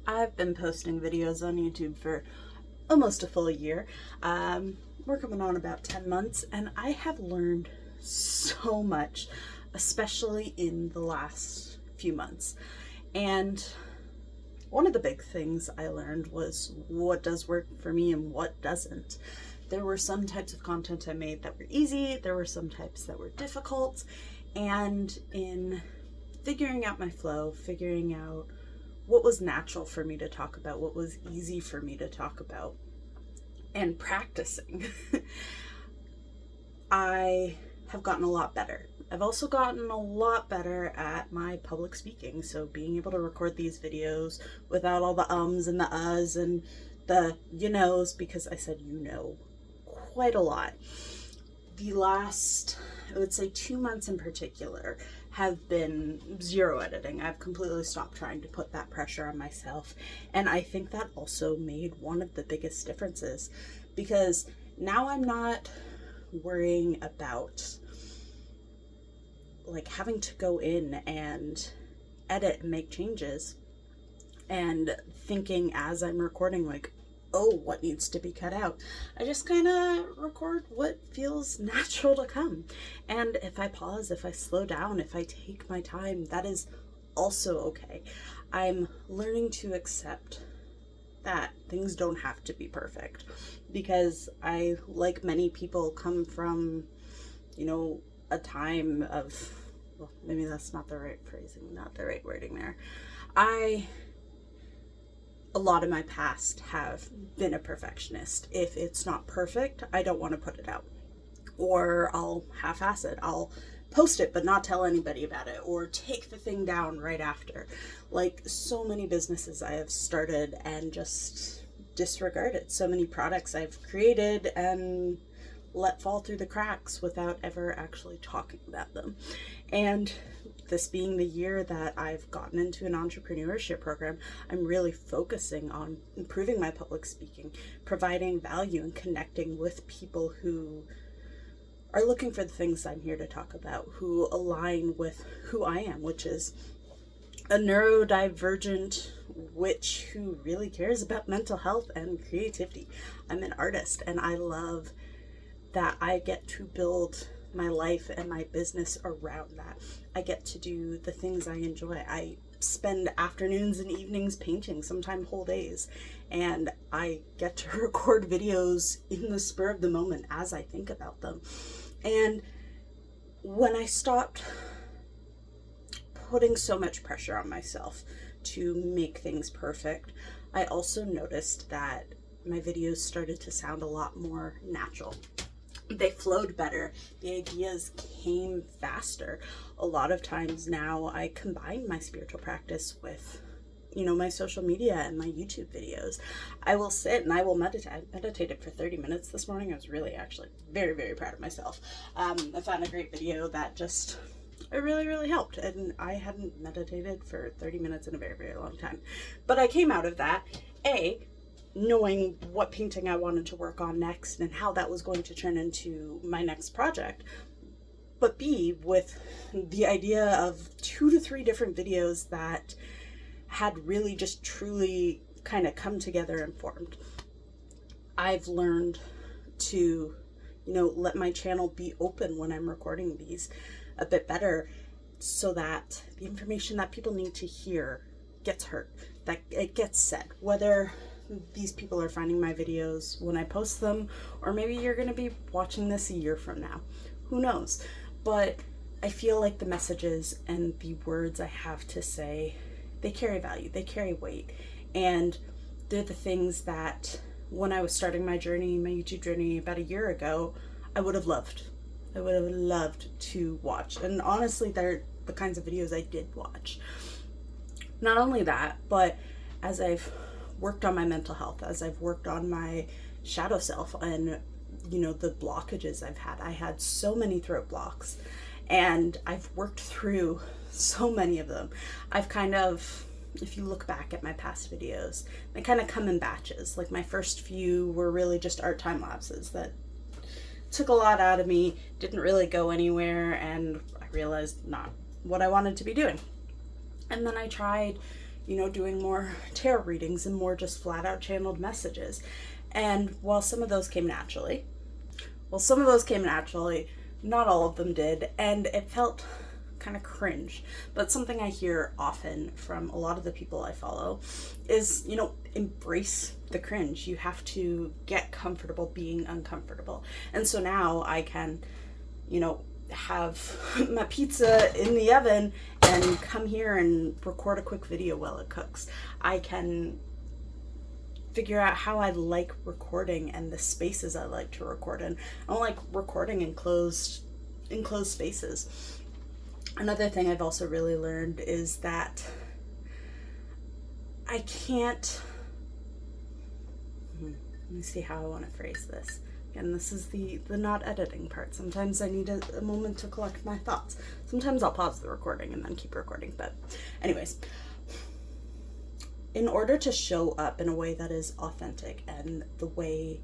I've been posting videos on YouTube for almost a full year. We're coming on about 10 months, and I have learned so much, especially in the last few months. And one of the big things I learned was what does work for me and what doesn't. There were some types of content I made that were easy, there were some types that were difficult, and in figuring out my flow, figuring out what was natural for me to talk about, what was easy for me to talk about, and practicing, I have gotten a lot better. I've also gotten a lot better at my public speaking, so being able to record these videos without all the ums and the uhs and the you knows, because I said you know quite a lot. The last, I would say 2 months in particular, have been zero editing. I've completely stopped trying to put that pressure on myself. And I think that also made one of the biggest differences, because now I'm not worrying about like having to go in and edit and make changes and thinking as I'm recording like, oh, what needs to be cut out. I just kind of record what feels natural to come. And if I pause, if I slow down, if I take my time, that is also okay. I'm learning to accept that things don't have to be perfect, because I, like many people, come from, a time of, well, maybe that's not the right phrasing, not the right wording there. A lot of my past have been a perfectionist. If it's not perfect, I don't want to put it out. Or I'll half-ass it. I'll post it but not tell anybody about it, or take the thing down right after. Like so many businesses I have started and just disregarded. So many products I've created and let fall through the cracks without ever actually talking about them. And this being the year that I've gotten into an entrepreneurship program, I'm really focusing on improving my public speaking, providing value, and connecting with people who are looking for the things I'm here to talk about, who align with who I am, which is a neurodivergent witch who really cares about mental health and creativity. I'm an artist, and I love that I get to build my life and my business around that. I get to do the things I enjoy. I spend afternoons and evenings painting, sometimes whole days, and I get to record videos in the spur of the moment as I think about them. And when I stopped putting so much pressure on myself to make things perfect, I also noticed that my videos started to sound a lot more natural. They flowed better. The ideas came faster. A lot of times now I combine my spiritual practice with, my social media and my YouTube videos. I will sit and I will meditate. I meditated for 30 minutes this morning. I was really actually very, very proud of myself. I found a great video that it really, really helped. And I hadn't meditated for 30 minutes in a very, very long time. But I came out of that, knowing what painting I wanted to work on next and how that was going to turn into my next project, but B, with the idea of 2 to 3 different videos that had really just truly kind of come together and formed. I've learned to, let my channel be open when I'm recording these a bit better, so that the information that people need to hear gets heard, that it gets said, whether these people are finding my videos when I post them, or maybe you're going to be watching this a year from now. Who knows? But I feel like the messages and the words I have to say, they carry value, they carry weight, and they're the things that when I was starting my YouTube journey about a year ago, I would have loved. I would have loved to watch. And honestly, they're the kinds of videos I did watch. Not only that, but as I've worked on my mental health, as I've worked on my shadow self and the blockages I've had. I had so many throat blocks, and I've worked through so many of them. I've kind of, if you look back at my past videos, they kind of come in batches. Like my first few were really just art time lapses that took a lot out of me, didn't really go anywhere, and I realized not what I wanted to be doing. And then I tried you know, doing more tarot readings and more just flat out channeled messages. And while some of those came naturally, not all of them did, and it felt kind of cringe. But something I hear often from a lot of the people I follow is, you know, embrace the cringe. You have to get comfortable being uncomfortable. And so now I can, you know, have my pizza in the oven and come here and record a quick video while it cooks. I can figure out how I like recording and the spaces I like to record in. I don't like recording in closed spaces. Another thing I've also really learned is that I can't, let me see how I want to phrase this. Again, this is the not editing part. Sometimes I need a moment to collect my thoughts. Sometimes I'll pause the recording and then keep recording. But anyways, in order to show up in a way that is authentic and the way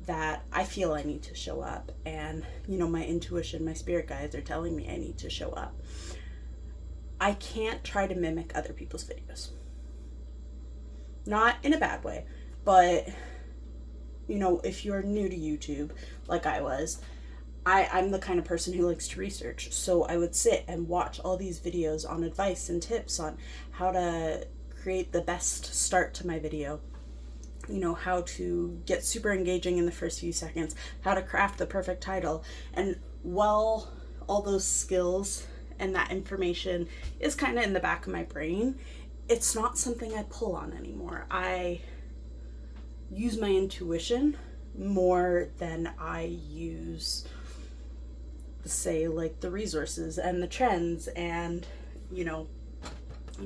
that I feel I need to show up, and, you know, my intuition, my spirit guides are telling me I need to show up, I can't try to mimic other people's videos. Not in a bad way, but, you know, if you're new to YouTube, like I was, I'm the kind of person who likes to research. So I would sit and watch all these videos on advice and tips on how to create the best start to my video. You know, how to get super engaging in the first few seconds, how to craft the perfect title. And while all those skills and that information is kind of in the back of my brain, it's not something I pull on anymore. I use my intuition more than I use, say, like the resources and the trends and, you know,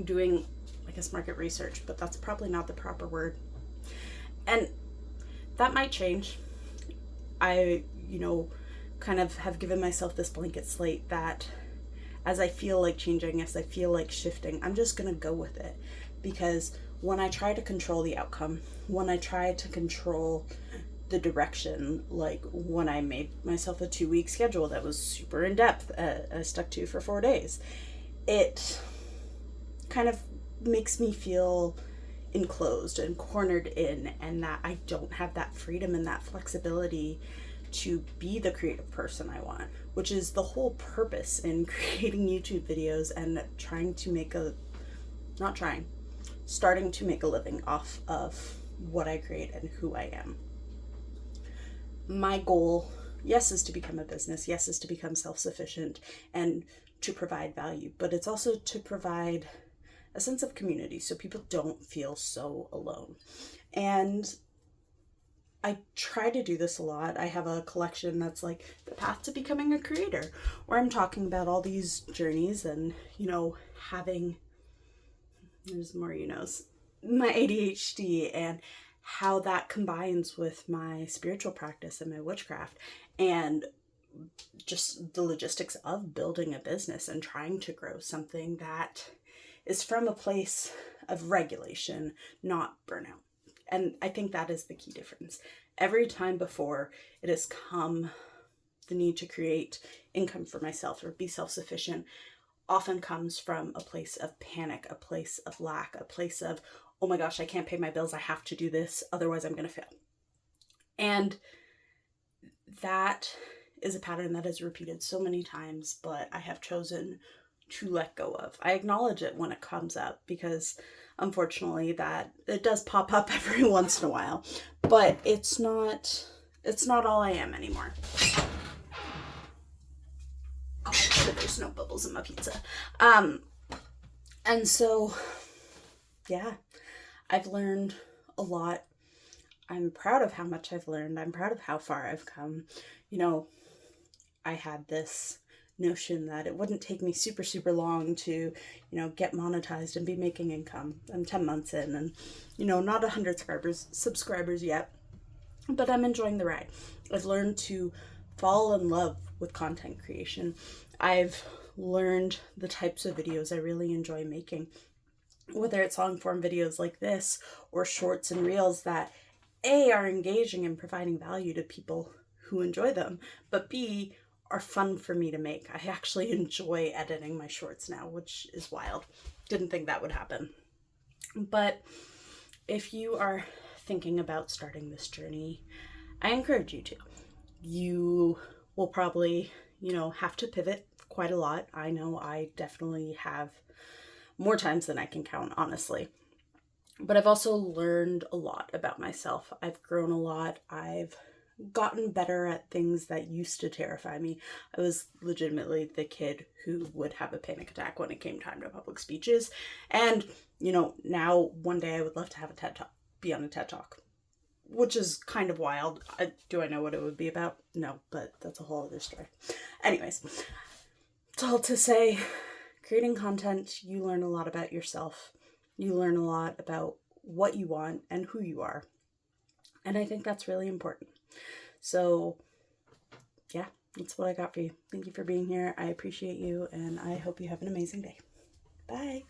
doing, I guess, market research, but that's probably not the proper word. And that might change. I, you know, kind of have given myself this blanket slate that as I feel like changing, as I feel like shifting, I'm just going to go with it. Because when I try to control the outcome, when I try to control the direction, like when I made myself a 2-week schedule that was super in depth, I stuck to for 4 days, it kind of makes me feel enclosed and cornered in, and that I don't have that freedom and that flexibility to be the creative person I want, which is the whole purpose in creating YouTube videos and starting to make a living off of what I create and who I am. My goal, yes, is to become a business, yes, is to become self-sufficient and to provide value, but it's also to provide a sense of community so people don't feel so alone. And I try to do this a lot. I have a collection that's like the path to becoming a creator, where I'm talking about all these journeys and, you know, having, there's more, you know, my ADHD and how that combines with my spiritual practice and my witchcraft and just the logistics of building a business and trying to grow something that is from a place of regulation, not burnout. And I think that is the key difference. Every time before, it has come the need to create income for myself or be self-sufficient often comes from a place of panic, a place of lack, a place of, oh my gosh, I can't pay my bills, I have to do this, otherwise I'm going to fail. And that is a pattern that is repeated so many times, but I have chosen to let go of. I acknowledge it when it comes up because unfortunately that it does pop up every once in a while, but it's not all I am anymore. Oh, sure, there's no bubbles in my pizza. And so, yeah, I've learned a lot. I'm proud of how much I've learned. I'm proud of how far I've come. You know, I had this notion that it wouldn't take me super, super long to, you know, get monetized and be making income. I'm 10 months in and, you know, not 100 subscribers yet, but I'm enjoying the ride. I've learned to fall in love with content creation. I've learned the types of videos I really enjoy making, whether it's long form videos like this or shorts and reels that A, are engaging and providing value to people who enjoy them, but B, are fun for me to make. I actually enjoy editing my shorts now, which is wild. Didn't think that would happen. But if you are thinking about starting this journey, I encourage you to. You will probably, have to pivot quite a lot. I know I definitely have more times than I can count, honestly. But I've also learned a lot about myself. I've grown a lot. I've gotten better at things that used to terrify me. I was legitimately the kid who would have a panic attack when it came time to public speeches. And, now one day I would love to have a TED Talk, be on a TED Talk, which is kind of wild. Do I know what it would be about? No, but that's a whole other story. Anyways, it's all to say, creating content, you learn a lot about yourself. You learn a lot about what you want and who you are. And I think that's really important. So, yeah, that's what I got for you. Thank you for being here. I appreciate you, and I hope you have an amazing day. Bye.